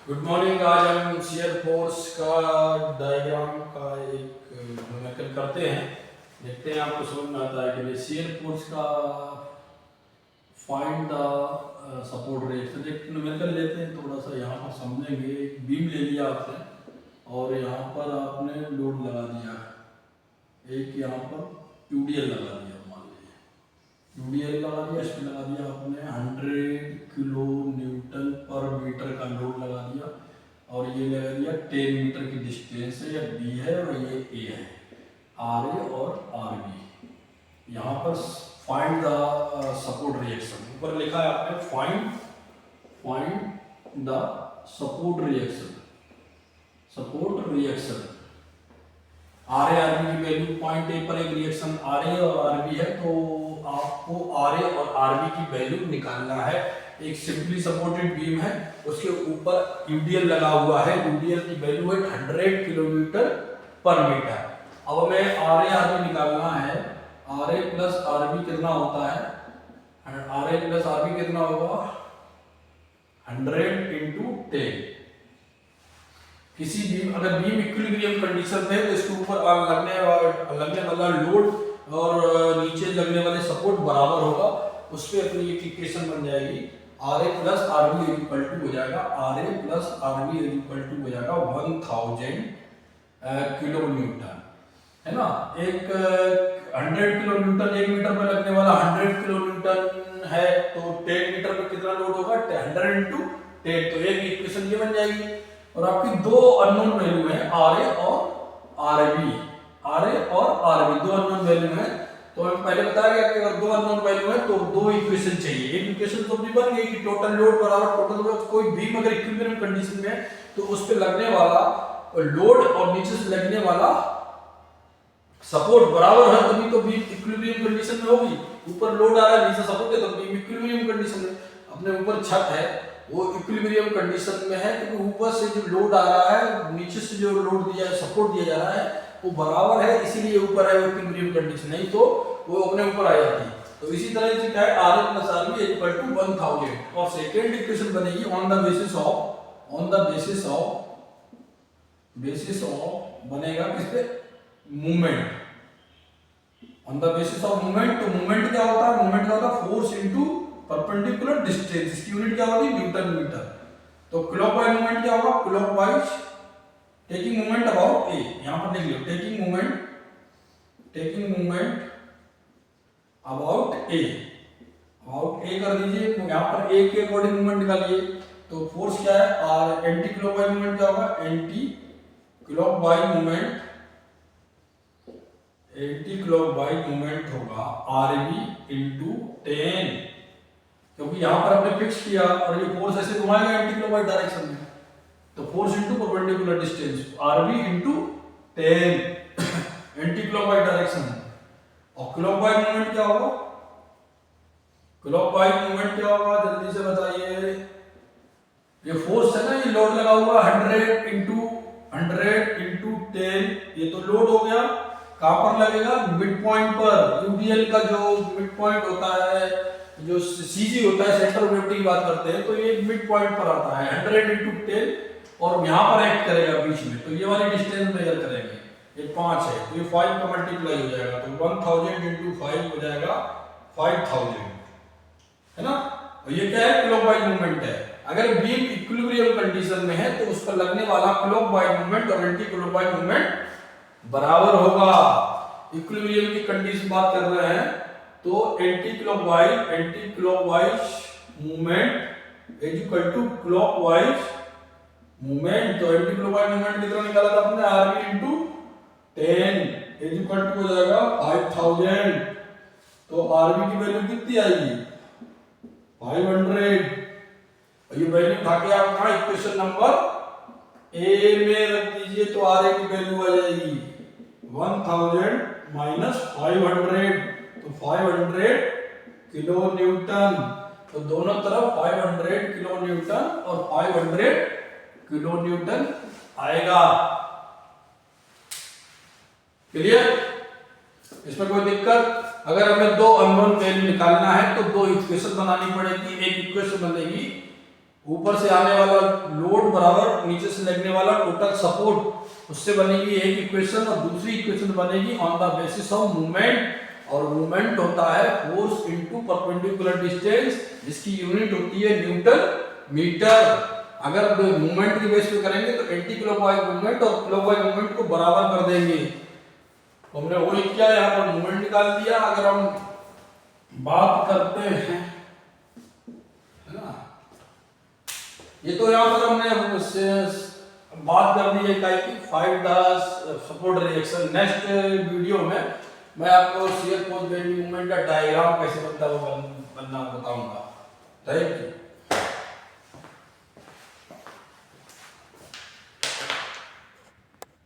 Good morning. आज हम shear force का डायग्राम का एक न्यूमेरिकल करते हैं। देखते हैं आपको समझ में आता है कि नहीं। शियर फोर्स का फाइंड द सपोर्ट रिएक्शन एक न्यूमेरिकल लेते हैं, थोड़ा सा यहाँ पर समझेंगे। एक बीम ले लिया आपने और यहाँ पर आपने लोड लगा दिया, एक यहाँ पर यूडीएल लगा दिया, मान लीजिए यूडीएल लगा दिया, इसमें लगा दिया आपने 100 किलो न्यूटन पर मीटर का लोड लगा दिया और ये लगा दिया 10 मीटर की डिस्टेंस है, या बी है और ये ए है, आर ए और आर बी। यहाँ पर फाइंड द सपोर्ट रिएक्शन ऊपर लिखा है आपने, find the support reaction R A R B की वैल्यू पॉइंट ए पर एक रिएक्शन आर ए और आर बी है, तो आपको आर ए और आर बी की वैल्यू निकालना है। एक सिंपली सपोर्टेड बीम है, उसके ऊपर यूडीएल लगा हुआ है, यूडीएल की वैल्यू है 100 किलोमीटर पर मीटर। अब हमें आर ए आर बी निकालना है। R A plus R B कितना होता है? R A plus R B कितना होगा? 100 इंटू 10। किसी बीम, अगर बीम इक्विलिब्रियम कंडीशन में तो इसके ऊपर लगने वाला लोड और नीचे लगने वाले सपोर्ट बराबर होगा, उस पर अपनी एक इक्वेशन बन जाएगी। R A plus R B equal to हो जाएगा, R A plus R B equal to हो जाएगा 1000 किलो न्यूटन, है ना। एक 100 किलो न्यूटन एक मीटर में लगने वाला 100 किलो न्यूटन है, तो 10 मीटर में कितना लोड होगा? 100 इंटू 10। तो एक इक्वेशन ये बन जाएगी। और आपकी दो अननोन वैल्यू है, आर ए और आर बी। आर ए और आर बी दो अननोन वैल्यू है, तो हम पहले बताया गया कि अगर दो अननोन वैल्यू है तो दो इक्वेशन चाहिए। एक इक्वेशन तो अपनी बन गई कि टोटल लोड बराबर टोटल लोड। कोई बीम अगर इक्विलिब्रियम कंडीशन में है तो उस पे लगने वाला लोड और नीचे से लगने वाला सपोर्ट बराबर है, तभी तो बीम इक्विलिब्रियम कंडीशन में होगी। ऊपर लोड आ रहा है, नीचे सपोर्ट है, तो बीम इक्विलिब्रियम कंडीशन में। अपने ऊपर छत है, वो इक्विलिब्रियम कंडीशन में है क्योंकि ऊपर से जो लोड आ रहा है, नीचे से जो लोड दिया है, सपोर्ट दिया जा रहा है, वो बराबर है, इसीलिए ऊपर है वो इक्विलिब्रियम कंडीशन। नहीं तो वो अपने ऊपर आ जाती। तो इसी तरह से क्या है, R A plus R B equal to 1000। और सेकेंड इक्वेशन बनेगी ऑन द बेसिस ऑफ बनेगा किस पे? Movement. On the basis of movement. तो मूवमेंट क्या होता है? मूवमेंट क्या होता है? Force into perpendicular distance. इसकी यूनिट क्या होती है? Newton metre. तो क्लॉकवाइज मूवमेंट क्या होगा? Clockwise taking movement about A. यहां पर लिख लो टेकिंग मूवमेंट अबाउट ए कर दीजिए। तो यहां पर ए के अकॉर्डिंग मूवमेंट निकालिए। तो फोर्स क्या है? आर। एंटी क्लॉकवाइज मूवमेंट क्या होगा? एंटी क्लॉकवाइज मूवमेंट होगा आर बी इंटू 10, क्योंकि यहां पर आपने फिक्स किया और ये फोर्स ऐसे घुमाएगा एंटी क्लॉकवाइज डायरेक्शन में, तो force into perpendicular distance RB into 10 anti clockwise direction में। और क्लॉकवाइज मूवमेंट क्या होगा? जल्दी से बताइए। ये फोर्स है ना, ये लोड लगा हुआ 100 इंटू 10, ये तो लोड हो गया। कहां पर लगेगा? मिड पॉइंट पर। यूडीएल का जो मिड पॉइंट होता है, जो सीजी होता है, सेंटर ऑफ ग्रेविटी की बात करते हैं, तो ये मिड पॉइंट पर आता है 100 इंटू 10 और यहां पर एक्ट करेगा बीच में, तो ये वाली डिस्टेंस मेजर करेंगे। ये 5 है, तो ये 5 का मल्टीप्लाई हो जाएगा, तो 1000 इंटू 5 हो जाएगा 5000, है ना। और ये क्या है? क्लॉकवाइज मूवमेंट है। अगर बीम इक्विलिब्रियम कंडीशन में है तो उस पर लगने वाला क्लॉकवाइज मूवमेंट और एंटी क्लॉकवाइज मूवमेंट बराबर होगा। इक्विलिब्रियम की कंडीशन बात कर रहे हैं, तो anti clockwise movement is equal to clockwise movement. तो एंटी क्लॉकवाइज मूवमेंट कितना निकाला था आपने? RB into 10 is equal to हो जाएगा 5000। तो आरबी की वैल्यू कितनी आएगी? 500। और ये वैल्यू उठा के आप कहां इक्वेशन नंबर ए में रख दीजिए, तो आर ए की वैल्यू आ जाएगी 1000 माइनस 500, तो 500 किलो न्यूटन। तो दोनों तरफ 500 किलो न्यूटन और 500 किलो न्यूटन आएगा। क्लियर? इसमें कोई दिक्कत? अगर हमें दो अननोन वैल्यू निकालना है तो दो इक्वेशन बनानी पड़ेगी। एक इक्वेशन बनेगी ऊपर से आने वाला लोड बराबर नीचे से लगने वाला टोटल सपोर्ट, उससे बनेगी एक इक्वेशन और दूसरी इक्वेशन बनेगी on the basis of movement. और मूवमेंट होता है फोर्स इनटू परपेंडिकुलर डिस्टेंस, जिसकी यूनिट होती है न्यूटन मीटर। अगर मूवमेंट की बेस पे करेंगे तो एंटी क्लॉकवाइज मूवमेंट और क्लॉकवाइज मूवमेंट को बराबर कर देंगे। तो हमने वही किया, यहाँ पर मूवमेंट निकाल दिया। अगर हम बात करते हैं, है ना, ये तो यहाँ पर हमने बात कर दी है इकाई की, find the support reaction. Next video में मैं आपको शियर फोर्स बेंडिंग मूवमेंट का डायग्राम कैसे बनता है वो बनना बताऊंगा। Thank you.